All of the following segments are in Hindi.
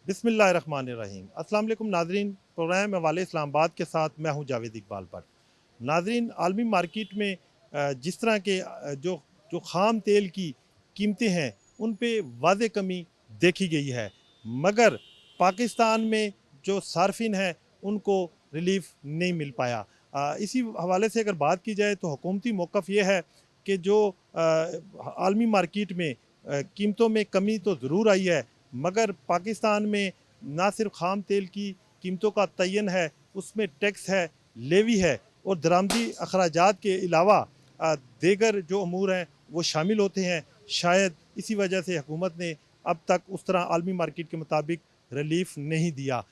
बिस्मिल्लाहिर्रहमानिर्रहीम। अस्सलाम वालेकुम नाज़रीन, प्रोग्राम हवाले इस्लामाबाद के साथ मैं हूं जावेद इकबाल भट्ट। नाज़रीन, आलमी मार्केट में जिस तरह के जो जो ख़ाम तेल की कीमतें हैं उन पे वाज़े कमी देखी गई है, मगर पाकिस्तान में जो सार्फिन हैं उनको रिलीफ नहीं मिल पाया। इसी हवाले से अगर बात की जाए तो हुकूमती मौक़िफ़ ये है कि जो आलमी मार्केट में कीमतों में कमी तो ज़रूर आई है, मगर पाकिस्तान में ना सिर्फ ख़ाम तेल की कीमतों का तयन है, उसमें टैक्स है, लेवी है और दरामदी अखराजात के अलावा दीगर जो अमूर हैं वो शामिल होते हैं। शायद इसी वजह से हुकूमत ने अब तक उस तरह आलमी मार्केट के मुताबिक रिलीफ नहीं दिया।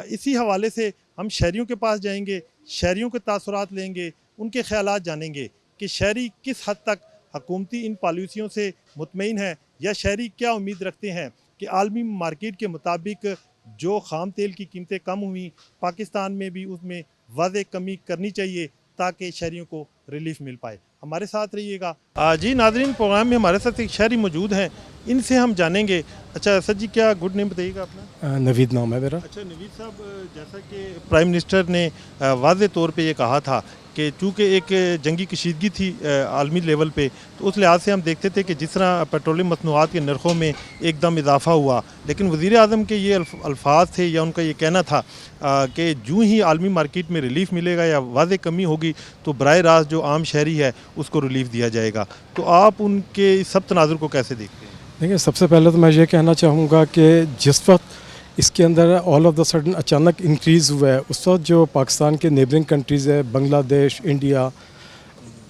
इसी हवाले से हम शहरियों के पास जाएंगे, शहरियों के तासुरात लेंगे, उनके ख़यालात जानेंगे कि शहरी किस हद तक हुकूमती इन पॉलिसियों से मुतमईन है या शहरी क्या उम्मीद रखते हैं कि आलमी मार्केट के मुताबिक जो ख़ाम तेल की कीमतें कम हुई, पाकिस्तान में भी उसमें वाज़े कमी करनी चाहिए ताकि शहरियों को रिलीफ मिल पाए। हमारे साथ रहिएगा। जी नाज़रीन, प्रोग्राम में हमारे साथ एक शहरी मौजूद हैं, इनसे हम जानेंगे। अच्छा सर जी, क्या गुड नेम बताइएगा अपना? नवीद नाम है मेरा। अच्छा नवीद साहब, जैसा कि प्राइम मिनिस्टर ने वाज़े तौर पे ये कहा था कि चूँकि एक जंगी कशीदगी थी आलमी लेवल पे, तो उस लिहाज से हम देखते थे कि जिस तरह पेट्रोलियम मसनूआत के नरखों में एकदम इजाफा हुआ, लेकिन वज़ीर आज़म के ये अल्फाज थे या उनका ये कहना था कि जूँ ही आलमी मार्केट में रिलीफ मिलेगा या वाज़े कमी होगी तो बराह रास्त जो आम शहरी है उसको रिलीफ दिया जाएगा। तो आप उनके इस सब तनाजुर को कैसे देखते हैं? देखिए, सबसे पहले तो मैं ये कहना चाहूँगा कि जिस वक्त इसके अंदर ऑल ऑफ द सडन अचानक इंक्रीज़ हुआ है, उस वक्त जो पाकिस्तान के नेबरिंग कंट्रीज़ है, बांग्लादेश, इंडिया,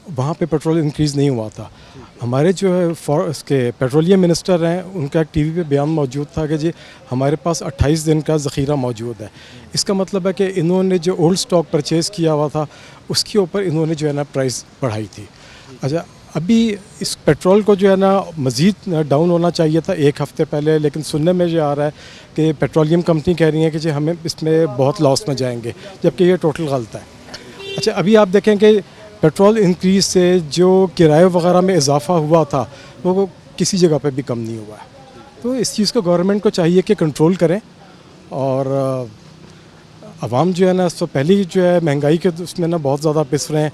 वहाँ पे पेट्रोल इंक्रीज़ नहीं हुआ था। हमारे जो है इसके पेट्रोलियम मिनिस्टर हैं, उनका एक टीवी पे बयान मौजूद था कि जी हमारे पास 28 दिन का ज़ख़ीरा मौजूद है। इसका मतलब है कि इन्होंने जो ओल्ड स्टॉक परचेज़ किया हुआ था उसके ऊपर इन्होंने जो है ना प्राइस बढ़ाई थी। अच्छा, अभी इस पेट्रोल को जो है ना मज़ीद डाउन होना चाहिए था एक हफ़्ते पहले, लेकिन सुनने में ये आ रहा है कि पेट्रोलियम कंपनी कह रही है कि जी हमें इसमें बहुत लॉस में जाएंगे, जबकि ये टोटल गलत है। अच्छा, अभी आप देखें कि पेट्रोल इंक्रीज़ से जो किराए वगैरह में इजाफा हुआ था वो किसी जगह पे भी कम नहीं हुआ है। तो इस चीज़ को गवर्नमेंट को चाहिए कि कंट्रोल करें, और आवाम जो है ना तो पहले ही जो है महंगाई के उसमें ना बहुत ज़्यादा पिस रहे हैं।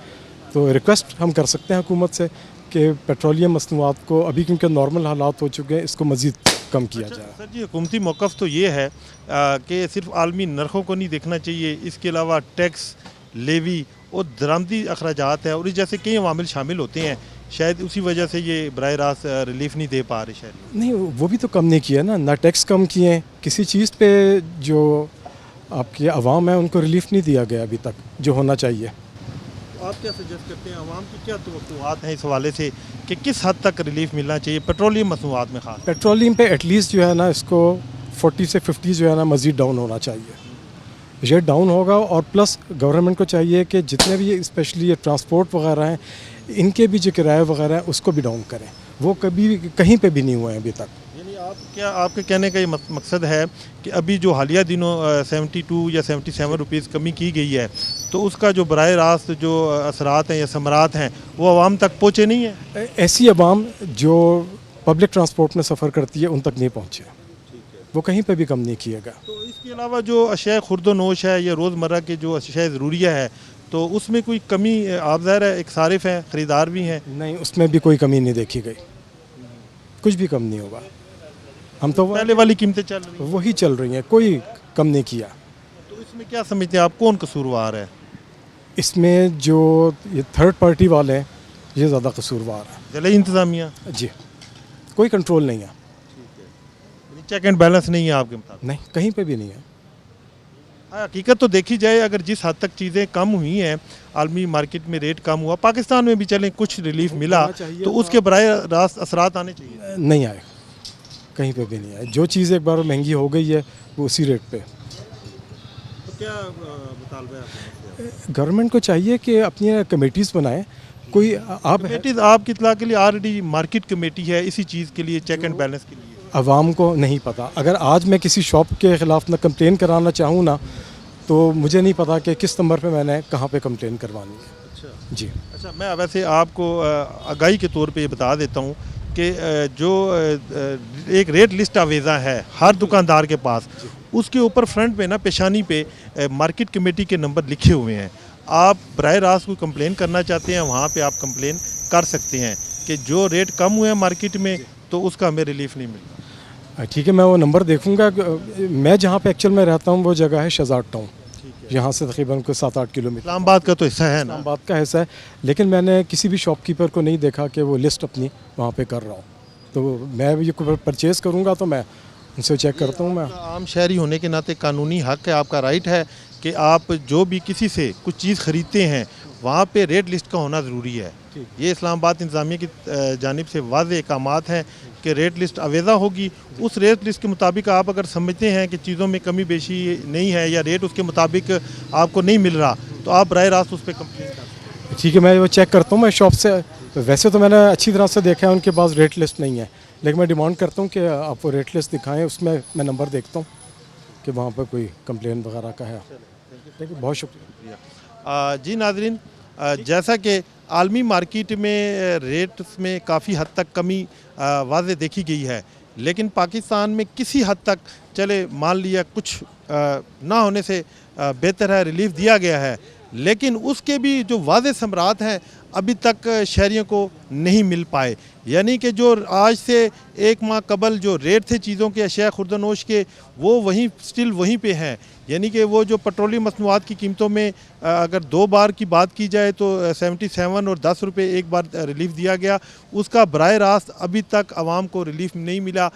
तो रिक्वेस्ट हम कर सकते हैं हुकूमत से कि पेट्रोलियम मसनूआत को अभी क्योंकि नॉर्मल हालात हो चुके हैं, इसको मज़ीद कम किया जाए। सर जी, हुकूमती मौक़िफ़ तो ये है कि सिर्फ आलमी नरखों को नहीं देखना चाहिए, इसके अलावा टैक्स, लेवी और दरामदी अखराजात है और इस जैसे कई अवामिल शामिल होते हैं। शायद उसी वजह से ये बराह रास्त रिलीफ नहीं दे पा रहे शहरी। नहीं, वो भी तो कम नहीं किया ना टैक्स कम किए हैं, किसी चीज़ पे जो आपकी आवाम है उनको रिलीफ नहीं दिया गया अभी तक जो होना चाहिए। आप क्या सजेस्ट करते हैं, आवाम की क्या तवक्कुआत हैं इस हवाले से कि किस हद तक रिलीफ मिलना चाहिए पेट्रोलियम मसनूआत में ख़ास? पेट्रोलियम पे एटलीस्ट जो है ना इसको 40 से 50 जो है ना मज़ीद डाउन होना चाहिए। ये डाउन होगा, और प्लस गवर्नमेंट को चाहिए कि जितने भी स्पेशली ये ट्रांसपोर्ट वगैरह हैं इनके भी जो किराए वगैरह हैं उसको भी डाउन करें। वो कभी कहीं पे भी नहीं हुए हैं अभी तक। यानी आपके कहने का ये मकसद है कि अभी जो हालिया दिनों 72 या 77 रुपीज़ कमी की गई है, तो उसका जो बराह रास्त जो असरात हैं या समरात हैं वो आवाम तक पहुँचे नहीं है? ऐसी आवाम जो पब्लिक ट्रांसपोर्ट में सफ़र करती है उन तक नहीं पहुँचे, वो कहीं पे भी कम नहीं किएगा। तो इसके अलावा जो अशिया खुर्दोनोश है या रोज़मर्रा के जो अशिया ज़रूरिया है, तो उसमें कोई कमी आप ज़ाहिर है एक सारिफ हैं, ख़रीदार भी हैं? नहीं, उसमें भी कोई कमी नहीं देखी गई, कुछ भी कम नहीं होगा। हम तो पहले वाली कीमतें चल रही हैं, वही चल रही हैं, कोई कम नहीं किया। तो इसमें क्या समझते हैं आप, कौन कसूरवार है? इसमें जो ये थर्ड पार्टी वाले हैं ये ज़्यादा कसूरवार है। ज़िला इंतज़ामिया? जी, कोई कंट्रोल नहीं है। चेक एंड बैलेंस नहीं है आपके मुताबिक? नहीं, कहीं पे भी नहीं है। हकीकत तो देखी जाए, अगर जिस हद तक चीज़ें कम हुई हैं, आलमी मार्केट में रेट कम हुआ, पाकिस्तान में भी चलें कुछ रिलीफ मिला, तो उसके बराह रास्त असरात आने चाहिए। नहीं आए, कहीं पे भी नहीं आए। जो चीज़ एक बार महंगी हो गई है वो उसी रेट पे। तो क्या मुतालबा है आपका? गवर्नमेंट को चाहिए कि अपनी कमेटीज़ बनाए। कोई आप कमेटीज आपकी इत्तला के लिए ऑलरेडी मार्केट कमेटी है इसी चीज़ के लिए, चेक एंड बैलेंस के लिए। आवाम को नहीं पता। अगर आज मैं किसी शॉप के ख़िलाफ़ ना कंप्लेन कराना चाहूँ ना, तो मुझे नहीं पता कि किस नंबर पे मैंने कहाँ पे कंप्लेन करवानी है। अच्छा जी। अच्छा, मैं वैसे आपको आगाही के तौर पे ये बता देता हूँ कि जो एक रेट लिस्ट आवेज़ा है हर दुकानदार के पास, उसके ऊपर फ्रंट पे ना पेशानी पे मार्केट कमेटी के नंबर लिखे हुए हैं। आप बराह रास्त कोई कंप्लेन करना चाहते हैं वहाँ पे आप कंप्लेन कर सकते हैं कि जो रेट कम हुए हैं मार्केट में तो उसका हमें रिलीफ नहीं मिल रहा। ठीक है, मैं वो नंबर देखूंगा। मैं जहाँ पे एक्चुअल में रहता हूँ वो जगह है शहजाद टाउन, यहाँ से तकरीबन कोई 7-8 किलोमीटर इस्लामाबाद का तो हिस्सा है ना। इस्लामाबाद का हिस्सा है, लेकिन मैंने किसी भी शॉपकीपर को नहीं देखा कि वो लिस्ट अपनी वहाँ पे कर रहा हो। तो मैं ये परचेज़ करूँगा तो मैं उनसे चेक करता हूँ। मैं आपका आम शहरी होने के नाते कानूनी हक है, आपका राइट है कि आप जो भी किसी से कुछ चीज़ ख़रीदते हैं वहाँ पे रेट लिस्ट का होना ज़रूरी है। ये इस्लामाबाद इंतज़ामिया की जानिब से वाज़ेह अहकामात हैं कि रेट लिस्ट अवेज़ा होगी। उस रेट लिस्ट के मुताबिक आप अगर समझते हैं कि चीज़ों में कमी बेशी नहीं है या रेट उसके मुताबिक आपको नहीं मिल रहा तो आप बराह रास्त उस पर कंप्लेन कर सकते हैं। ठीक है, मैं वो चेक करता हूँ। मैं शॉप से वैसे तो मैंने अच्छी तरह से देखा है, उनके पास रेट लिस्ट नहीं है, लेकिन मैं डिमांड करता हूँ कि आप वो रेट लिस्ट दिखाएं, उसमें मैं नंबर देखता हूँ कि वहाँ पर कोई कंप्लेन वगैरह का है। ठीक है, बहुत शुक्रिया। जी नाज़रीन, जैसा कि आलमी मार्केट में रेट्स में काफ़ी हद तक कमी वाज़े देखी गई है, लेकिन पाकिस्तान में किसी हद तक चले मान लिया कुछ ना होने से बेहतर है, रिलीफ दिया गया है, लेकिन उसके भी जो वाज़े समरात हैं अभी तक शहरियों को नहीं मिल पाए। यानी कि जो आज से एक माह कबल जो रेट थे चीज़ों के अशिया खुर्दनोश के वो वहीं स्टिल वहीं पे हैं। यानी कि वो जो पेट्रोलियम मसनूआत की कीमतों में अगर 2 बार की बात की जाए तो 77 और 10 रुपये एक बार रिलीफ दिया गया, उसका बराह रास्त अभी तक आवाम को रिलीफ नहीं मिला।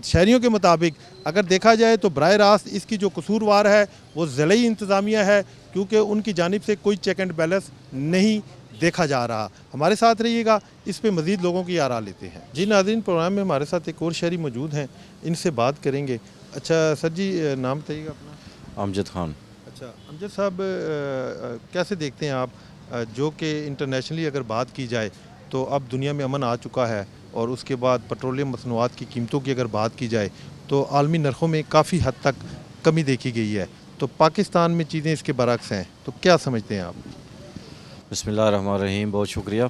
शहरियों के मुताबिक अगर देखा जाए तो बराह रास्त इसकी जो कसूरवार है वो ज़िली इंतज़ामिया है, क्योंकि उनकी जानिब से कोई चेक एंड बैलेंस नहीं देखा जा रहा। हमारे साथ रहिएगा, इस पे मज़ीद लोगों की आरा लेते हैं। जी नाज़रीन, प्रोग्राम में हमारे साथ एक और शहरी मौजूद हैं, इनसे बात करेंगे। अच्छा सर जी, नाम बताइएगा अपना। अमजद खान। अच्छा अमजद साहब, कैसे देखते हैं आप जो कि इंटरनेशनली अगर बात की जाए तो अब दुनिया में अमन आ चुका है और उसके बाद पेट्रोलियम मसनूआत की कीमतों की अगर बात की जाए तो आलमी नरखों में काफ़ी हद तक कमी देखी गई है, तो पाकिस्तान में चीज़ें इसके बरक्स हैं, तो क्या समझते हैं आप? बिस्मिल्लाहिर्रहमानिर्रहीम, बहुत शुक्रिया।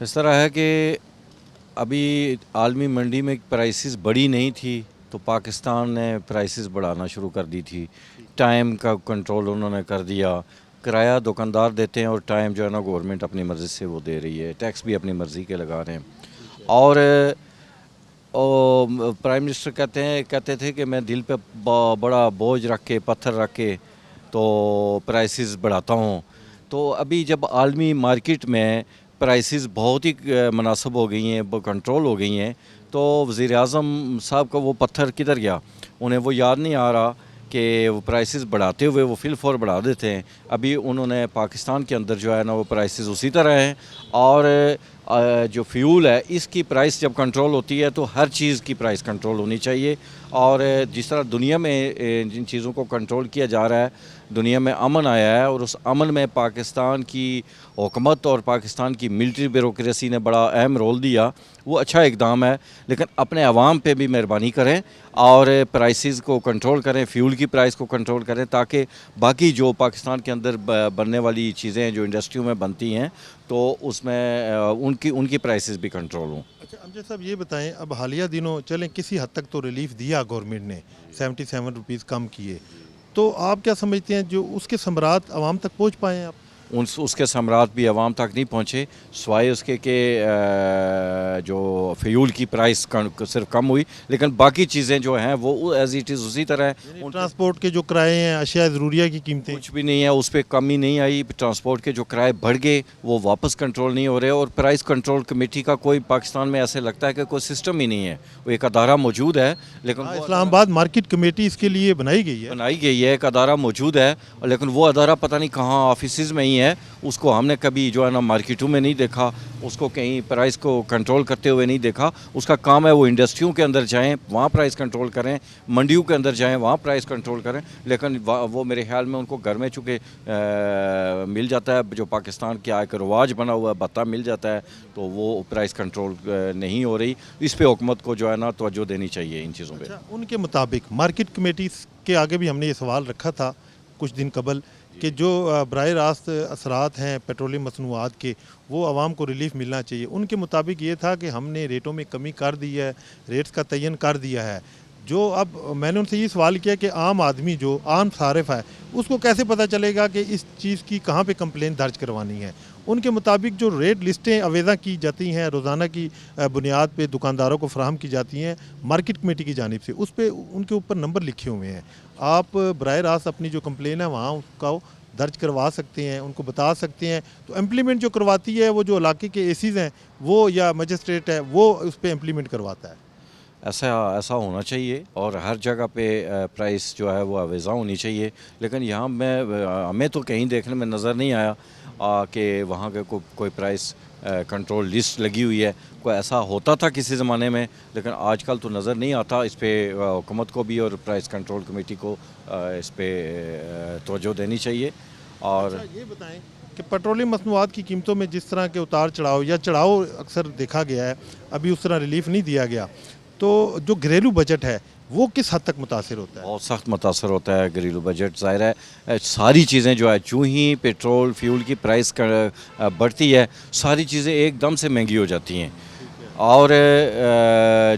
इस तरह है कि अभी आलमी मंडी में प्राइसेस बढ़ी नहीं थी तो पाकिस्तान ने प्राइसेस बढ़ाना शुरू कर दी थी। टाइम का कंट्रोल उन्होंने कर दिया। किराया दुकानदार देते हैं और टाइम जो है ना गवर्नमेंट अपनी मर्ज़ी से वो दे रही है। टैक्स भी अपनी मर्ज़ी के लगा रहे हैं। और प्राइम मिनिस्टर कहते थे कि मैं दिल पे बड़ा बोझ रख के पत्थर रख के तो प्राइसेस बढ़ाता हूँ। तो अभी जब आलमी मार्केट में प्राइसेस बहुत ही मुनासिब हो गई हैं, वो कंट्रोल हो गई हैं, तो वज़ीर-ए-आज़म साहब का वो पत्थर किधर गया? उन्हें वो याद नहीं आ रहा कि वो प्राइसेस बढ़ाते हुए वो फिल फॉर बढ़ा देते हैं। अभी उन्होंने पाकिस्तान के अंदर जो है ना वो प्राइसेस उसी तरह हैं। और जो फ्यूल है इसकी प्राइस जब कंट्रोल होती है तो हर चीज़ की प्राइस कंट्रोल होनी चाहिए। और जिस तरह दुनिया में जिन चीज़ों को कंट्रोल किया जा रहा है, दुनिया में अमन आया है और उस अमन में पाकिस्तान की हुकूमत और पाकिस्तान की मिलिट्री ब्यूरोक्रेसी ने बड़ा अहम रोल दिया। वो अच्छा इकदाम है, लेकिन अपने अवाम पे भी मेहरबानी करें और प्राइसेस को कंट्रोल करें, फ्यूल की प्राइस को कंट्रोल करें, ताकि बाकी जो पाकिस्तान के अंदर बनने वाली चीज़ें जो इंडस्ट्रियों में बनती हैं तो उसमें उनकी प्राइसेस भी कंट्रोल हों। अच्छा अमजद साहब, ये बताएं, अब हालिया दिनों चलें किसी हद तक तो रिलीफ दिया गवर्नमेंट ने, 77 रुपीज़ कम किए, तो आप क्या समझते हैं जो उसके समरात आवाम तक पहुंच पाए हैं आप? उसके समरात भी आवाम तक नहीं पहुँचे, सिवाय उसके कि जो फ्यूल की प्राइस सिर्फ कम हुई, लेकिन बाकी चीज़ें जो हैं वो एज़ इट इज़ उसी तरह है। ट्रांसपोर्ट के जो किराए हैं, अशिया ज़रूरिया की कीमतें, कुछ भी नहीं है, उस पर कमी नहीं आई। ट्रांसपोर्ट के जो किराए बढ़ गए वो वापस कंट्रोल नहीं हो रहे। और प्राइस कंट्रोल कमेटी का कोई पाकिस्तान में ऐसे लगता है कि कोई सिस्टम ही नहीं है। वो एक अदारा मौजूद है, लेकिन इस्लामाबाद मार्केट कमेटी इसके लिए बनाई गई है, एक अदारा मौजूद है, लेकिन वो अदारा पता नहीं कहाँ ऑफिस में ही है। उसको हमने कभी जो है ना मार्केटों में नहीं देखा, उसको कहीं प्राइस को कंट्रोल करते हुए नहीं देखा। उसका काम है वो इंडस्ट्रियों के अंदर जाएं, वहाँ प्राइस कंट्रोल करें, मंडियों के अंदर जाएं, वहाँ प्राइस कंट्रोल करें, लेकिन वो मेरे ख्याल में उनको घर में चूँकि मिल जाता है, जो पाकिस्तान का एक रवाज बना हुआ है, भत्ता मिल जाता है, तो वो प्राइस कंट्रोल नहीं हो रही। इस पे हुकूमत को जो है ना तवज्जो देनी चाहिए इन चीज़ों पे। अच्छा, उनके मुताबिक मार्केट कमेटी के आगे भी हमने ये सवाल रखा था कुछ दिन कबल कि जो बराह रास्त असरात हैं पेट्रोलियम मसनूआत के, वो आवाम को रिलीफ मिलना चाहिए। उनके मुताबिक ये था कि हमने रेटों में कमी कर दी है, रेट्स का तयन कर दिया है। जो अब मैंने उनसे ये सवाल किया कि आम आदमी जो आम सारिफ है उसको कैसे पता चलेगा कि इस चीज़ की कहाँ पे कंप्लेंट दर्ज करवानी है। उनके मुताबिक जो रेट लिस्टें अवेदा की जाती हैं रोज़ाना की बुनियाद पे दुकानदारों को फराहम की जाती हैं मार्केट कमेटी की जानिब से, उस पे उनके ऊपर नंबर लिखे हुए हैं। आप बराह रास्त अपनी जो कंप्लेन है वहाँ उसका दर्ज करवा सकते हैं, उनको बता सकते हैं। तो इम्प्लीमेंट जो करवाती है वो जो इलाके के एसीज़ हैं वो या मजिस्ट्रेट है वो उस पर इम्प्लीमेंट करवाता है। ऐसा ऐसा होना चाहिए और हर जगह पे प्राइस जो है वो अवेज़ा होनी चाहिए। लेकिन यहाँ हमें तो कहीं देखने में नज़र नहीं आया कि वहाँ के कोई प्राइस कंट्रोल लिस्ट लगी हुई है। कोई ऐसा होता था किसी ज़माने में, लेकिन आजकल तो नज़र नहीं आता। इस पे हुकूमत को भी और प्राइस कंट्रोल कमेटी को इस पे तवज्जो देनी चाहिए। और अच्छा, ये बताएं कि पेट्रोलियम मसनूआत की कीमतों में जिस तरह के उतार चढ़ाव या चढ़ाव अक्सर देखा गया है, अभी उस तरह रिलीफ नहीं दिया गया, तो जो घरेलू बजट है वो किस हद तक मुतासिर होता है? बहुत सख्त मुतासर होता है घरेलू बजट। ज़ाहिर है सारी चीज़ें जो है चूँ ही पेट्रोल फ्यूल की प्राइस बढ़ती है, सारी चीज़ें एकदम से महंगी हो जाती हैं। और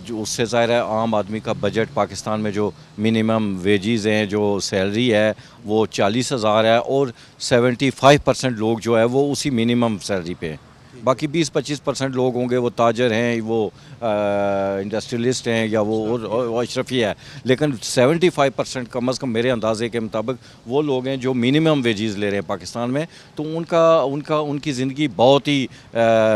जो उससे ज़ाहिर है आम आदमी का बजट, पाकिस्तान में जो मिनिमम वेजेस हैं, जो सैलरी है वो 40,000 है और 75% लोग जो है वो उसी मिनिमम सैलरी पे हैं। बाकी 20-25% लोग होंगे वो ताजर हैं, वो इंडस्ट्रियलिस्ट हैं या वो अशरफी है। लेकिन 75% कम अज़ कम मेरे अंदाजे के मुताबिक वो लोग हैं जो मिनिमम वेजेस ले रहे हैं पाकिस्तान में। तो उनकी ज़िंदगी बहुत ही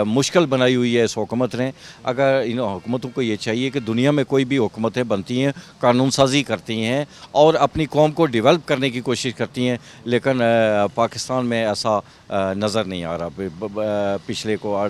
मुश्किल बनाई हुई है इस हुकूमत ने। अगर इन हुकूमतों को ये चाहिए कि दुनिया में कोई भी हुकूमतें बनती हैं कानून साजी करती हैं और अपनी कौम को डेवलप करने की कोशिश करती हैं, लेकिन पाकिस्तान में ऐसा नज़र नहीं आ रहा। पिछले को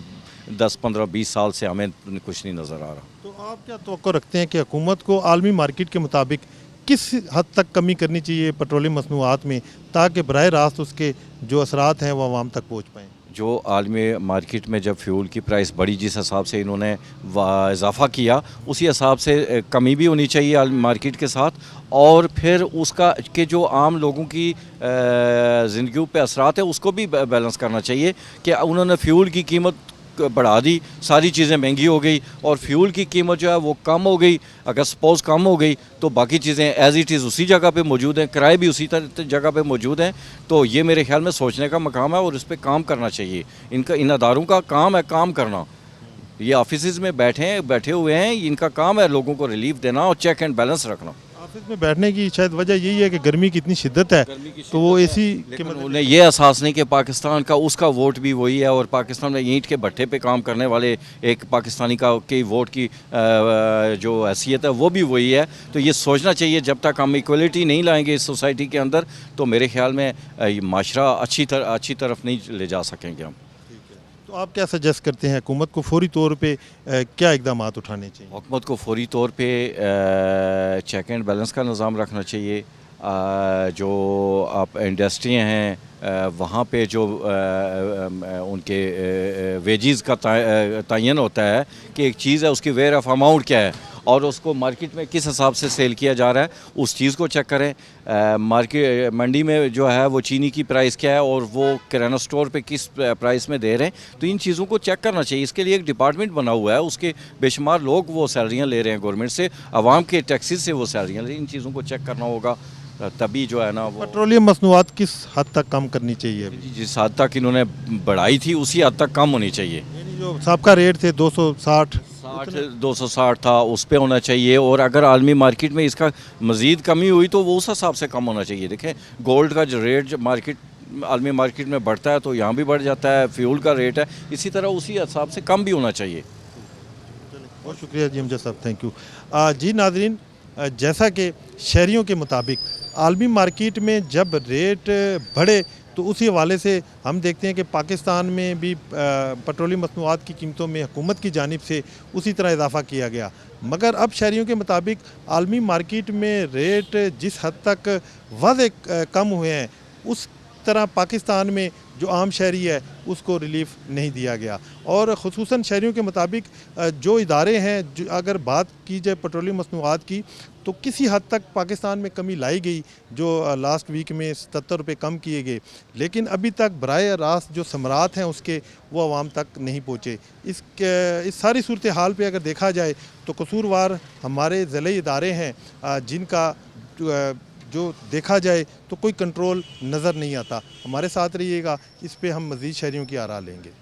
10, 15, 20 साल से हमें कुछ नहीं नज़र आ रहा। तो आप क्या तवक्को रखते हैं कि हुकूमत को आलमी मार्केट के मुताबिक किस हद तक कमी करनी चाहिए पेट्रोलियम मसनूआत में, ताकि बराह रास्त उसके जो असरात हैं वो आवाम तक पहुँच पाएँ? जो आलमी मार्केट में जब फ्यूल की प्राइस बढ़ी, जिस हिसाब से इन्होंने इजाफ़ा किया, उसी हिसाब से कमी भी होनी चाहिए आलमी मार्केट के साथ। और फिर उसका कि जो आम लोगों की ज़िंदगी पे असरात है उसको भी बैलेंस करना चाहिए कि उन्होंने फ्यूल की कीमत बढ़ा दी, सारी चीज़ें महंगी हो गई और फ्यूल की कीमत जो है वो कम हो गई। अगर सपोज़ कम हो गई तो बाकी चीज़ें एज़ इट इज़ उसी जगह पे मौजूद हैं, किराए भी उसी जगह पे मौजूद हैं। तो ये मेरे ख्याल में सोचने का मकाम है और इस पर काम करना चाहिए। इन अदारों का काम है काम करना। ये ऑफिस में बैठे हुए हैं, इनका काम है लोगों को रिलीफ देना और चेक एंड बैलेंस रखना। ऑफिस में बैठने की शायद वजह यही है कि गर्मी की इतनी शिद्दत है, तो वो एसी के लेकिन उन्हें ये एहसास नहीं कि पाकिस्तान का उसका वोट भी वही है और पाकिस्तान में ईंट के भट्टे पे काम करने वाले एक पाकिस्तानी के वोट की जो हैसियत है वो भी वही है। तो ये सोचना चाहिए जब तक हम इक्वलिटी नहीं लाएंगे इस सोसाइटी के अंदर तो मेरे ख्याल में ये माशरा अच्छी तरफ नहीं ले जा सकेंगे हम। तो आप क्या सजेस्ट करते हैं हुकूमत को फौरी तौर पे क्या इकदाम उठाने चाहिए? हुकूमत को फौरी तौर पे चेक एंड बैलेंस का निज़ाम रखना चाहिए। जो आप इंडस्ट्रियाँ हैं वहाँ पे जो उनके वेजेस का तयन होता है कि एक चीज़ है उसकी वेयर ऑफ अमाउंट क्या है और उसको मार्केट में किस हिसाब से सेल किया जा रहा है, उस चीज़ को चेक करें। मार्केट मंडी में जो है वो चीनी की प्राइस क्या है और वो किराना स्टोर पे किस प्राइस में दे रहे हैं, तो इन चीज़ों को चेक करना चाहिए। इसके लिए एक डिपार्टमेंट बना हुआ है, उसके बेशुमार लोग वो सैलरियाँ ले रहे हैं गवर्नमेंट से, आवाम के टैक्सेस से वो सैलरियाँ ले रहे हैं। इन चीज़ों को चेक करना होगा, तभी जो है ना वो पेट्रोलियम मसनूआत किस हद तक कम करनी चाहिए? जिस हद तक इन्होंने बढ़ाई थी उसी हद तक कम होनी चाहिए। यानी जो सबका रेट थे 260 260 था, उस पे होना चाहिए। और अगर आलमी मार्केट में इसका मज़ीद कमी हुई तो वो उस हिसाब से कम होना चाहिए। देखें गोल्ड का जो रेट आलमी मार्केट में बढ़ता है तो यहाँ भी बढ़ जाता है, फ्यूल का रेट है, इसी तरह उसी हिसाब से कम भी होना चाहिए। बहुत शुक्रिया जी अमजद साहब, थैंक यू। जी नाज़रीन, जैसा कि शहरियों के मुताबिक आलमी मार्केट में जब रेट बढ़े तो उसी हवाले से हम देखते हैं कि पाकिस्तान में भी पेट्रोलियम मसनूआत की कीमतों में हुकूमत की जानिब से उसी तरह इजाफ़ा किया गया। मगर अब शहरियों के मुताबिक आलमी मार्केट में रेट जिस हद तक वाज़े कम हुए हैं उस तरह पाकिस्तान में जो आम शहरी है उसको रिलीफ नहीं दिया गया। और ख़ुसूसन शहरियों के मुताबिक जो इदारे हैं, जो अगर बात की जाए पेट्रोलियम मसनूआत की, तो किसी हद तक पाकिस्तान में कमी लाई गई, जो लास्ट वीक में 77 रुपये कम किए गए, लेकिन अभी तक बराए रास्त जो समरात हैं उसके वो आवाम तक नहीं पहुँचे। इस सारी सूरत हाल पे अगर देखा जाए तो कसूरवार हमारे ज़िले इदारे हैं, जिनका जो देखा जाए तो कोई कंट्रोल नज़र नहीं आता। हमारे साथ रहिएगा, इस पे हम मज़ीद शहरियों की आरा लेंगे।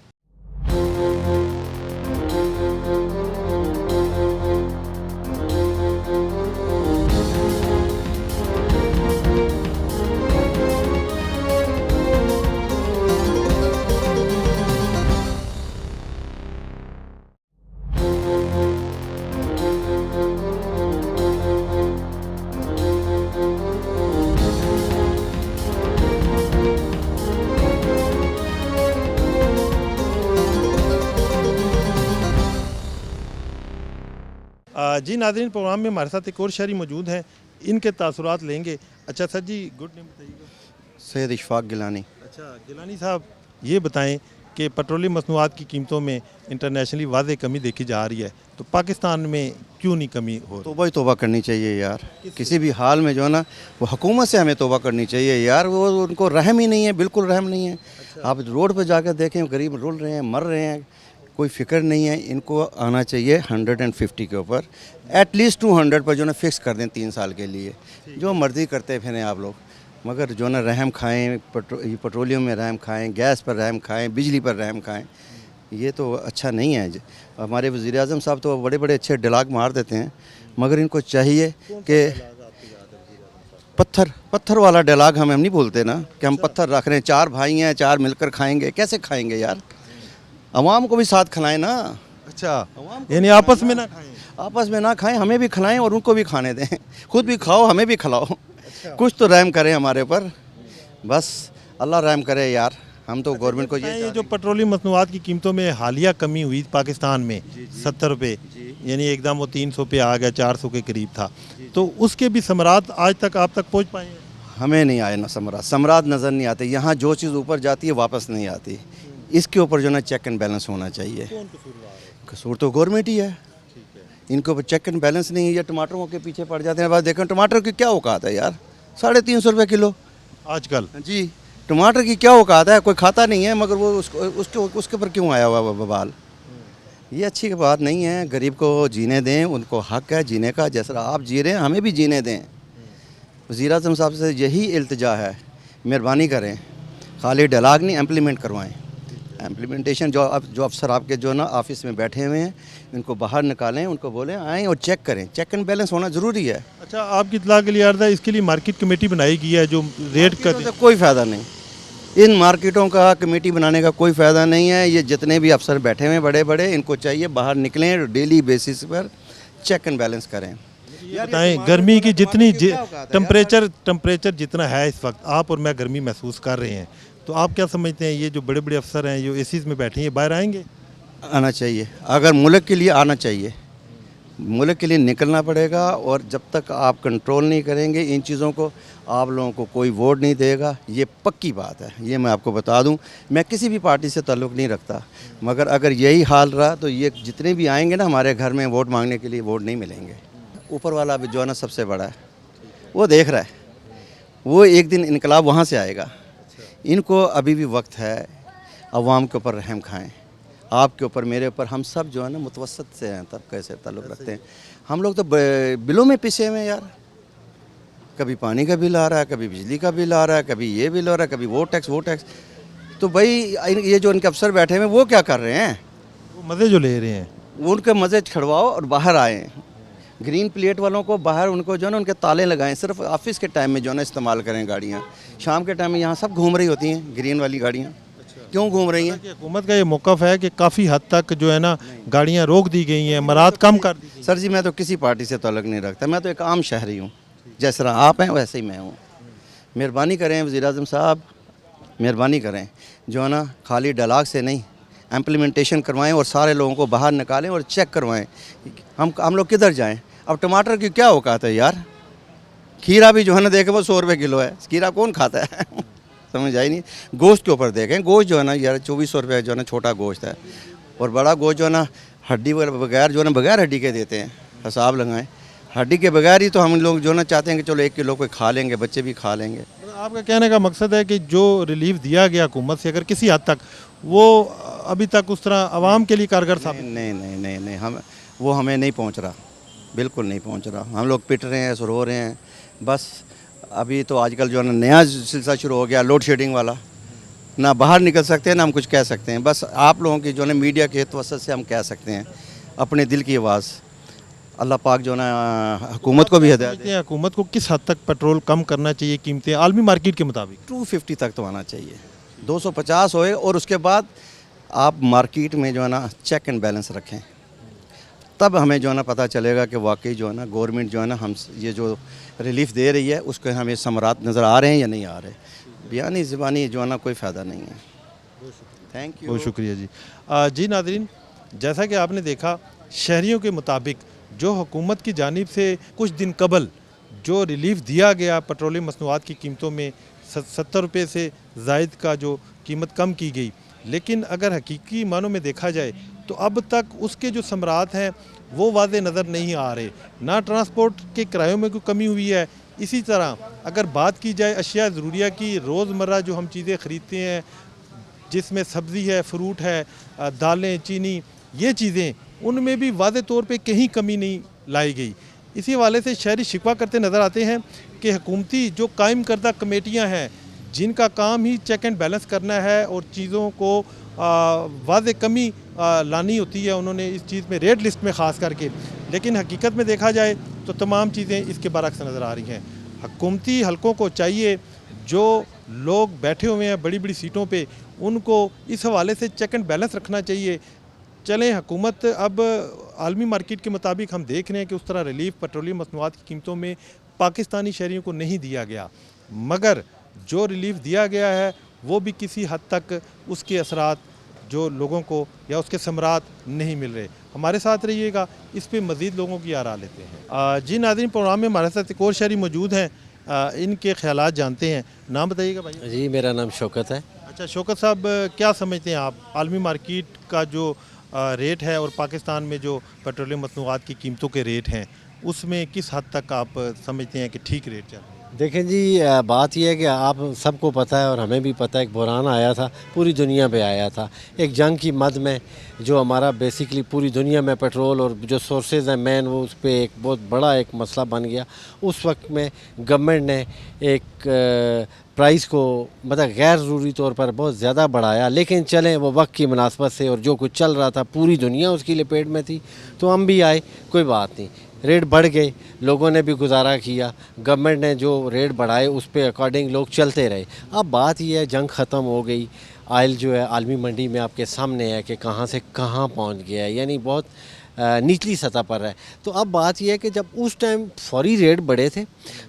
जी नाज़रीन, प्रोग्राम में हमारे साथ एक और शहरी मौजूद हैं, इनके तासुरात लेंगे। अच्छा सर जी, गुड नेम बताइएगा। सैयद इशफाक गिलानी। अच्छा गिलानी साहब, ये बताएं कि पेट्रोलियम मसनूआत की कीमतों में इंटरनेशनली वाज़ेह कमी देखी जा रही है, तो पाकिस्तान में क्यों नहीं कमी हो रही? तौबा ही तौबा करनी चाहिए यार, किसी भी हाल में जो है ना, वो हुकूमत से हमें तौबा करनी चाहिए यार। वो उनको रहम ही नहीं है, बिल्कुल रहम नहीं है। आप रोड पर जाकर देखें, गरीब रुल रहे हैं, मर रहे हैं, कोई फ़िक्र नहीं है। इनको आना चाहिए 150 के ऊपर, एटलीस्ट 200 पर जो ना फिक्स कर दें 3 साल के लिए। जो मर्ज़ी करते फिरें आप लोग, मगर जो ना रहम खाएँ, पेट्रोलियम में रहम खाएँ, गैस पर रहम खाएँ, बिजली पर रहम खाएँ, ये तो अच्छा नहीं है। हमारे वज़ीर-ए-आज़म साहब तो बड़े बड़े अच्छे डायलॉग मार देते हैं, मगर इनको चाहिए कि पत्थर वाला डायलॉग हम नहीं बोलते ना, कि हम पत्थर रख रहे हैं, 4 भाई हैं, 4 मिलकर खाएंगे। कैसे खाएंगे यार? अवाम को भी साथ खिलाएं ना। अच्छा, यानी आपस में ना खाएं? आपस में ना खाएं, हमें भी खिलाएं और उनको भी खाने दें। खुद भी खाओ, हमें भी खिलाओ। कुछ तो रहम करें हमारे ऊपर, बस अल्लाह रहम करे यार। हम तो गवर्नमेंट को ये जो पेट्रोलियम मसनूआत की कीमतों में हालिया कमी हुई पाकिस्तान में 70 रुपये, यानी एकदम वो 300 पे आ गया, 400 के करीब था, तो उसके भी समरात आज तक आप तक पहुँच पाए हैं? हमें नहीं आए ना समरात नज़र नहीं आते। यहाँ जो चीज़ ऊपर जाती है वापस नहीं आती। इसके ऊपर जो ना चेक एंड बैलेंस होना चाहिए। कसूर तो गवर्नमेंट ही है, इनके ऊपर चेक एंड बैलेंस नहीं है। ये टमाटरों के पीछे पड़ जाते हैं। बस देखें टमाटर की क्या औकात है यार, 350 रुपये किलो आजकल। जी, टमाटर की क्या औकात है, कोई खाता नहीं है, मगर वो उसके ऊपर क्यों आया हुआ बवाल? ये अच्छी बात नहीं है। गरीब को जीने दें, उनको हक है जीने का। जैसा आप जी रहे हैं हमें भी जीने दें। वज़ीर-ए-आज़म साहब से यही इल्तिजा है, मेहरबानी करें, खाली डायलॉग नहीं, इम्प्लीमेंट करवाएं। इम्प्लीमेंटेशन जो अफसर आपके जो ना ऑफिस में बैठे हुए हैं, इनको बाहर निकालें, उनको बोलें आएँ और चेक करें। चेक एंड बैलेंस होना ज़रूरी है। अच्छा, आपकी इत्तला के लिए अर्ज़ है, इसके लिए मार्केट कमेटी बनाई गई है जो रेट कर तो कोई फ़ायदा नहीं, इन मार्केटों का कमेटी बनाने का कोई फ़ायदा नहीं है। ये जितने भी अफसर बैठे हुए हैं बड़े बड़े, इनको चाहिए बाहर निकलें, डेली बेसिस पर चेक एंड बैलेंस करें। बताएं, गर्मी की जितनी टेम्परेचर जितना है इस वक्त, आप और मैं गर्मी महसूस कर रहे हैं, तो आप क्या समझते हैं, ये जो बड़े बड़े अफसर हैं जो एसीज में बैठे हैं, ये बाहर आएंगे? आना चाहिए, अगर मुल्क के लिए आना चाहिए, मुल्क के लिए निकलना पड़ेगा। और जब तक आप कंट्रोल नहीं करेंगे इन चीज़ों को, आप लोगों को कोई वोट नहीं देगा। ये पक्की बात है, ये मैं आपको बता दूं। मैं किसी भी पार्टी से ताल्लुक़ नहीं रखता, मगर अगर यही हाल रहा तो ये जितने भी आएंगे ना हमारे घर में वोट मांगने के लिए, वोट नहीं मिलेंगे। ऊपर वाला अभी जो है ना सबसे बड़ा है, वो देख रहा है, वो एक दिन इनकलाब वहाँ से आएगा। इनको अभी भी वक्त है, अवाम के ऊपर रहम खाएँ, आपके ऊपर, मेरे ऊपर। हम सब जो है ना मुतवसत से हैं, तब कैसे ताल्लुक़ रखते हैं। हम लोग तो बिलों में पिसे हुए हैं यार। कभी पानी का बिल आ रहा है, कभी बिजली का बिल आ रहा है, कभी ये बिल आ रहा है, कभी वो टैक्स। तो भाई ये जो इनके अफसर बैठे हुए हैं वो क्या कर रहे हैं? वो मज़े जो ले रहे हैं, वो उनके मज़े छड़वाओ और बाहर आएँ। ग्रीन प्लेट वालों को बाहर, उनको जो है ना उनके ताले लगाएं। सिर्फ ऑफिस के टाइम में जो है ना इस्तेमाल करें गाड़ियाँ। शाम के टाइम में यहाँ सब घूम रही होती हैं ग्रीन वाली गाड़ियाँ। क्यों घूम रही हैं? हुकूमत का ये मौक़िफ़ है कि काफ़ी हद तक जो है ना गाड़ियाँ रोक दी गई हैं, मरात कम कर दी गई। सर जी, मैं तो किसी पार्टी से ताल्लुक़ नहीं रखता, मैं तो एक आम शहरी हूँ। जैसे आप हैं वैसे ही मैं हूँ। मेहरबानी करें वज़ीर-ए-आज़म साहब, मेहरबानी करें, जो है ना खाली डायलॉग से नहीं, इम्प्लीमेंटेशन करवाएं और सारे लोगों को बाहर निकालें और चेक करवाएं। हम लोग किधर जाएं? अब टमाटर की क्या औकात है यार? खीरा भी जो है ना देखे वो 100 रुपये किलो है। खीरा कौन खाता है? समझ आई नहीं। गोश्त के ऊपर देखें, गोश्त जो है ना यार 2400 रुपये जो है ना छोटा गोश्त है, और बड़ा गोश्त जो है ना हड्डी बगैर जो है ना बगैर हड्डी के देते हैं। हिसाब लगाएं, हड्डी के बगैर ही तो हम लोग जो है ना चाहते हैं कि चलो 1 किलो कोई खा लेंगे, बच्चे भी खा लेंगे। आपका कहने का मकसद है कि जो रिलीफ दिया गया हुकूमत से अगर किसी हद तक वो अभी तक उस तरह आवाम के लिए कारगर साबित नहीं हम वो हमें नहीं पहुंच रहा, बिल्कुल नहीं पहुंच रहा। हम लोग पिट रहे हैं, रो रहे हैं बस। अभी तो आजकल जो है ना नया सिलसिला शुरू हो गया लोड शेडिंग वाला, ना बाहर निकल सकते हैं ना हम कुछ कह सकते हैं। बस आप लोगों की जो है मीडिया के तवसत से हम कह सकते हैं अपने दिल की आवाज़। अल्लाह पाक जो है ना हुकूमत को भी हिदायत दे। हुकूमत को किस हद तक पेट्रोल कम करना चाहिए, कीमतें आलमी मार्केट के मुताबिक? 250 तक तो आना चाहिए, 250 होए, और उसके बाद आप मार्केट में जो है ना चेक एंड बैलेंस रखें, तब हमें जो है ना पता चलेगा कि वाकई जो है ना गवर्नमेंट जो है ना हम ये जो रिलीफ दे रही है उसके हमें समरात नज़र आ रहे हैं या नहीं आ रहे। बयानी ज़बानी जो है ना कोई फ़ायदा नहीं है। थैंक यू, बहुत शुक्रिया जी। जी नाज़रीन, जैसा कि आपने देखा शहरियों के मुताबिक जो हुकूमत की जानिब से कुछ दिन कबल जो रिलीफ दिया गया पेट्रोलियम मसनूआत की कीमतों में 70 रुपये से ज़ायद का जो कीमत कम की गई, लेकिन अगर हकीकी मानों में देखा जाए तो अब तक उसके जो समरात हैं वो वाज़े नज़र नहीं आ रहे। ना ट्रांसपोर्ट के किरायों में कोई कमी हुई है। इसी तरह अगर बात की जाए अशिया ज़रूरिया की, रोज़मर्रा जो हम चीज़ें ख़रीदते हैं जिसमें सब्ज़ी है, फ्रूट है, दालें, चीनी, ये चीज़ें, उनमें भी वाज़े तौर पे कहीं कमी नहीं लाई गई। इसी हवाले से शहरी शिकवा करते नज़र आते हैं कि हुकूमती जो कायम करदा कमेटियाँ हैं जिनका काम ही चेक एंड बैलेंस करना है और चीज़ों को वाज़े कमी लानी होती है, उन्होंने इस चीज़ में रेड लिस्ट में ख़ास करके, लेकिन हकीकत में देखा जाए तो तमाम चीज़ें इसके बरक्स नज़र आ रही हैं। हुकूमती हलकों को चाहिए जो लोग बैठे हुए हैं बड़ी बड़ी सीटों पे, उनको इस हवाले से चेक एंड बैलेंस रखना चाहिए। चलें, हुकूमत अब आलमी मार्केट के मुताबिक हम देख रहे हैं कि उस तरह रिलीफ पेट्रोलियम मसनूआत की कीमतों में पाकिस्तानी शहरियों को नहीं दिया गया, मगर जो रिलीफ दिया गया है वो भी किसी हद तक उसके असरात जो लोगों को या उसके समरात नहीं मिल रहे। हमारे साथ रहिएगा, इस पे मज़ीद लोगों की आरा लेते हैं। जी नाज़रीन, प्रोग्राम में हमारे साथ एक और शहरी मौजूद हैं, इनके ख्यालात जानते हैं। नाम बताइएगा भाई। जी, मेरा नाम शौकत है। अच्छा शौकत साहब, क्या समझते हैं आप आलमी मार्केट का जो रेट है और पाकिस्तान में जो पेट्रोलियम मसनूआत की कीमतों के रेट हैं उसमें किस हद तक आप समझते हैं कि ठीक रेट चल रहे हैं? देखें जी, बात यह है कि आप सबको पता है और हमें भी पता है, एक बुरहान आया था, पूरी दुनिया पे आया था, एक जंग की मद में, जो हमारा बेसिकली पूरी दुनिया में पेट्रोल और जो सोर्सेज हैं मेन, वो उस पर एक बहुत बड़ा एक मसला बन गया। उस वक्त में गवर्नमेंट ने एक प्राइस को मतलब गैर ज़रूरी तौर पर बहुत ज़्यादा बढ़ाया, लेकिन चलें वो वक्त की मुनासबत से और जो कुछ चल रहा था पूरी दुनिया उसकी लपेट में थी, तो हम भी आए, कोई बात नहीं, रेट बढ़ गए, लोगों ने भी गुजारा किया, गवर्नमेंट ने जो रेट बढ़ाए उस पे अकॉर्डिंग लोग चलते रहे। अब बात यह है, जंग ख़त्म हो गई, आयल जो है आलमी मंडी में आपके सामने है कि कहाँ से कहाँ पहुँच गया है, यानी बहुत निचली सतह पर है। तो अब बात यह है कि जब उस टाइम फौरी रेट बढ़े थे,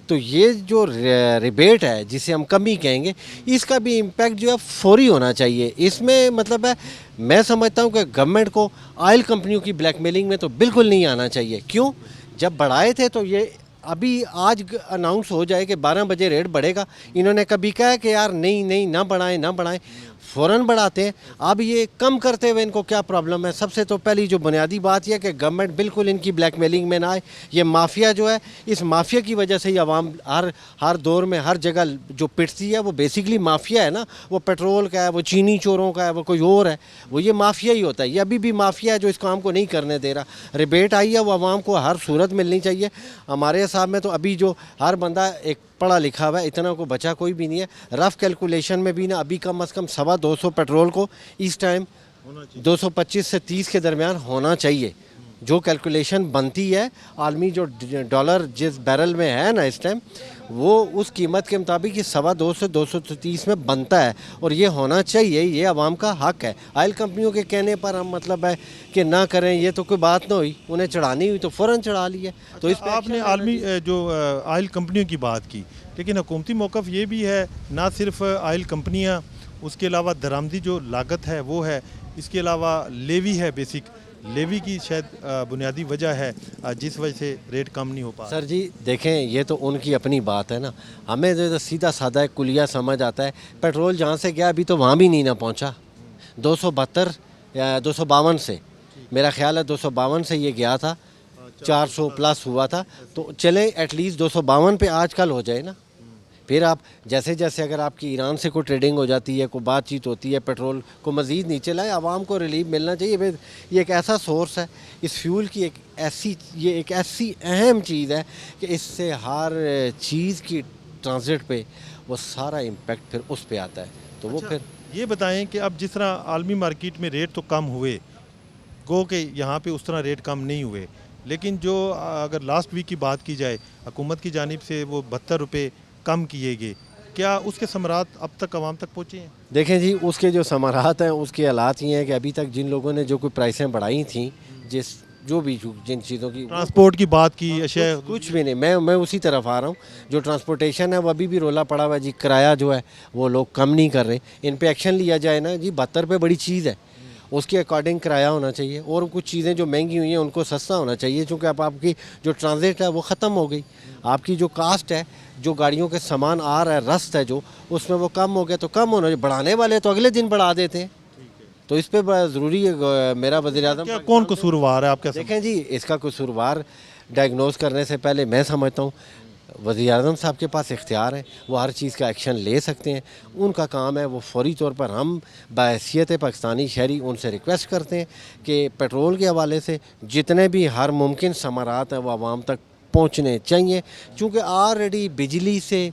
तो ये जो रिबेट है जिसे हम कमी कहेंगे, इसका भी इम्पैक्ट जो है फौरी होना चाहिए। इसमें मतलब है, मैं समझता हूँ कि गवर्नमेंट को ऑयल कंपनियों की ब्लैकमेलिंग में तो बिल्कुल नहीं आना चाहिए। क्यों? जब बढ़ाए थे तो ये अभी आज अनाउंस हो जाए कि 12 बजे रेट बढ़ेगा, इन्होंने कभी कहा कि यार नहीं ना बढ़ाएं, फ़ौरन बढ़ाते हैं। अब ये कम करते हुए इनको क्या प्रॉब्लम है? सबसे तो पहली जो बुनियादी बात यह है कि गवर्नमेंट बिल्कुल इनकी ब्लैकमेलिंग में ना आए। ये माफिया जो है, इस माफिया की वजह से ही आवाम हर दौर में हर जगह जो पिटती है, वो बेसिकली माफिया है ना, वो पेट्रोल का है, वो चीनी चोरों का है, वो कोई और है, वो ये माफिया ही होता है। ये अभी भी माफिया है जो इस काम को नहीं करने दे रहा। रिबेट आई है, वो आवाम को हर सूरत मिलनी चाहिए। हमारे हिसाब में तो अभी जो हर बंदा एक पढ़ा लिखा हुआ है, इतना को बचा कोई भी नहीं है। रफ़ कैलकुलेशन में भी ना अभी कम से कम 250 पेट्रोल को इस टाइम 225 से 30 के दरमियान होना चाहिए। जो कैलकुलेशन बनती है, आलमी जो डॉलर जिस बैरल में है ना इस टाइम, वो उस कीमत के मुताबिक ये 250 से 230 में बनता है, और ये होना चाहिए, ये आवाम का हक है। ऑयल कंपनियों के कहने पर हम मतलब है कि ना करें, ये तो कोई बात ना हुई, उन्हें चढ़ानी हुई तो फ़ौरन चढ़ा लिया। तो इस आपने आलमी जो ऑयल कंपनियों की बात की, लेकिन हुकूमती मौक़िफ़ ये भी है, ना सिर्फ ऑयल कंपनियाँ, उसके अलावा दरामदी जो लागत है वो है, इसके अलावा लेवी है बेसिक, लेवी की शायद बुनियादी वजह है जिस वजह से रेट कम नहीं हो पा रहा। सर जी देखें, ये तो उनकी अपनी बात है ना। हमें तो सीधा साधा एक कुलिया समझ आता है। पेट्रोल जहाँ से गया अभी तो वहाँ भी नहीं ना पहुँचा। 272 या 252 से, मेरा ख्याल है 252 से ये गया था, 400 प्लस हुआ था। तो चले एटलीस्ट 252 पे आजकल हो जाए ना। फिर आप जैसे जैसे अगर आपकी ईरान से कोई ट्रेडिंग हो जाती है, कोई बातचीत होती है, पेट्रोल को मज़ीद नीचे लाए, आवाम को रिलीफ मिलना चाहिए। फिर ये एक ऐसा सोर्स है, इस फ्यूल की ये एक ऐसी अहम चीज़ है कि इससे हर चीज़ की ट्रांजिट पे वो सारा इम्पेक्ट फिर उस पे आता है। तो वो फिर ये बताएं कि अब जिस तरह आलमी मार्केट में रेट तो कम हुए, गो के यहाँ पे उस तरह रेट कम नहीं हुए, लेकिन जो अगर लास्ट वीक की बात की जाए हुकूमत की जानिब से वो 72 रुपये कम किए गए, क्या उसके समरात अब तक आवाम तक पहुँचे हैं? देखें जी, उसके जो समारात हैं उसके हालात ये हैं कि अभी तक जिन लोगों ने जो कोई प्राइसें बढ़ाई थी, जिन चीज़ों की ट्रांसपोर्ट की बात की, अशया कुछ भी नहीं। मैं उसी तरफ आ रहा हूँ। जो ट्रांसपोर्टेशन है वो अभी भी रोला पड़ा हुआ है जी। किराया जो है वो लोग कम नहीं कर रहे। इन पे एक्शन लिया जाए ना जी। 72 रुपये बड़ी चीज़ है, उसके अकॉर्डिंग किराया होना चाहिए। और कुछ चीज़ें जो महंगी हुई हैं उनको सस्ता होना चाहिए, क्योंकि अब आपकी जो ट्रांजिट है वो ख़त्म हो गई। आपकी जो कास्ट है, जो गाड़ियों के सामान आ रहा है, रस्त है जो, उसमें वो कम हो गया। तो कम होना चाहिए। बढ़ाने वाले तो अगले दिन बढ़ा देते हैं। तो इस पर बड़ा ज़रूरी है। मेरा वज़ीर-ए-आज़म क्या कौन कसूरवार है आपके? देखें जी, इसका कसूरवार डायग्नोज करने से पहले मैं समझता हूँ वज़ीर-ए-आज़म साहब के पास इख्तियार है, वो हर चीज़ का एक्शन ले सकते हैं। उनका काम है, वो फौरी तौर पर हम बहैसियत पाकिस्तानी शहरी उनसे रिक्वेस्ट करते हैं कि पेट्रोल के हवाले से जितने भी हर मुमकिन समारात हैं वो आवाम तक पहुँचने चाहिए। चूँकि ऑलरेडी बिजली से,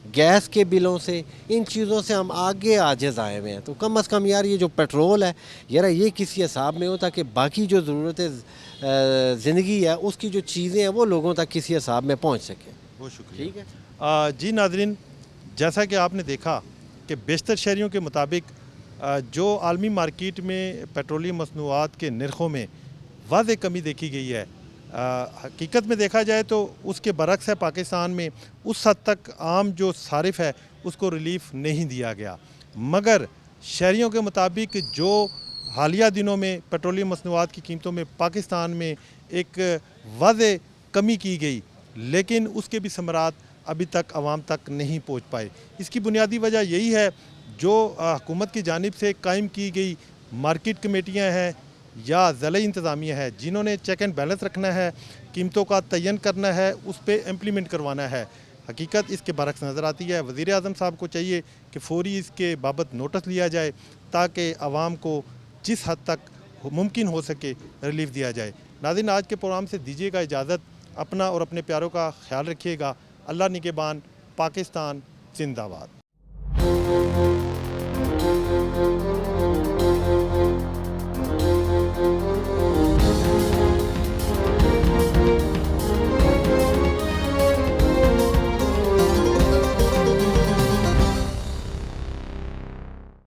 गैस के बिलों से, इन चीज़ों से हम आगे आजिज़ आए हुए हैं। तो कम अज़ कम यार ये जो पेट्रोल है यार, ये किसी हिसाब में हो ताकि बाकी जो ज़रूरतें ज़िंदगी है उसकी जो चीज़ें हैं वो लोगों तक किसी हिसाब में पहुँच सकें। बहुत शुक्रिया। ठीक है जी नाज़रीन, जैसा कि आपने देखा कि बेशतर शहरियों के मुताबिक जो आलमी मार्केट में पेट्रोलियम मसनूआत के नरखों में वाज़ेह कमी देखी गई है, हकीकत में देखा जाए तो उसके बरक्स है पाकिस्तान में उस हद तक आम जो सारिफ है उसको रिलीफ नहीं दिया गया। मगर शहरियों के मुताबिक जो हालिया दिनों में पेट्रोलियम मसनूआत की कीमतों में पाकिस्तान में एक वाज़ेह कमी की गई, लेकिन उसके भी समरात अभी तक आवाम तक नहीं पहुंच पाए। इसकी बुनियादी वजह यही है जो हुकूमत की जानिब से कायम की गई मार्केट कमेटियां हैं या ज़िला इंतज़ामिया है, जिन्होंने चेक एंड बैलेंस रखना है, कीमतों का तयन करना है, उस पर इम्प्लीमेंट करवाना है। हकीकत इसके बरक्स नज़र आती है। वज़ीर-ए-आज़म साहब को चाहिए कि फ़ौरी इसके बाबत नोटिस लिया जाए ताकि आवाम को जिस हद तक मुमकिन हो सके रिलीफ दिया जाए। नाज़रीन, आज के प्रोग्राम से दीजिएगा इजाज़त। अपना और अपने प्यारों का ख्याल रखिएगा। अल्लाह निगहबान। पाकिस्तान जिंदाबाद।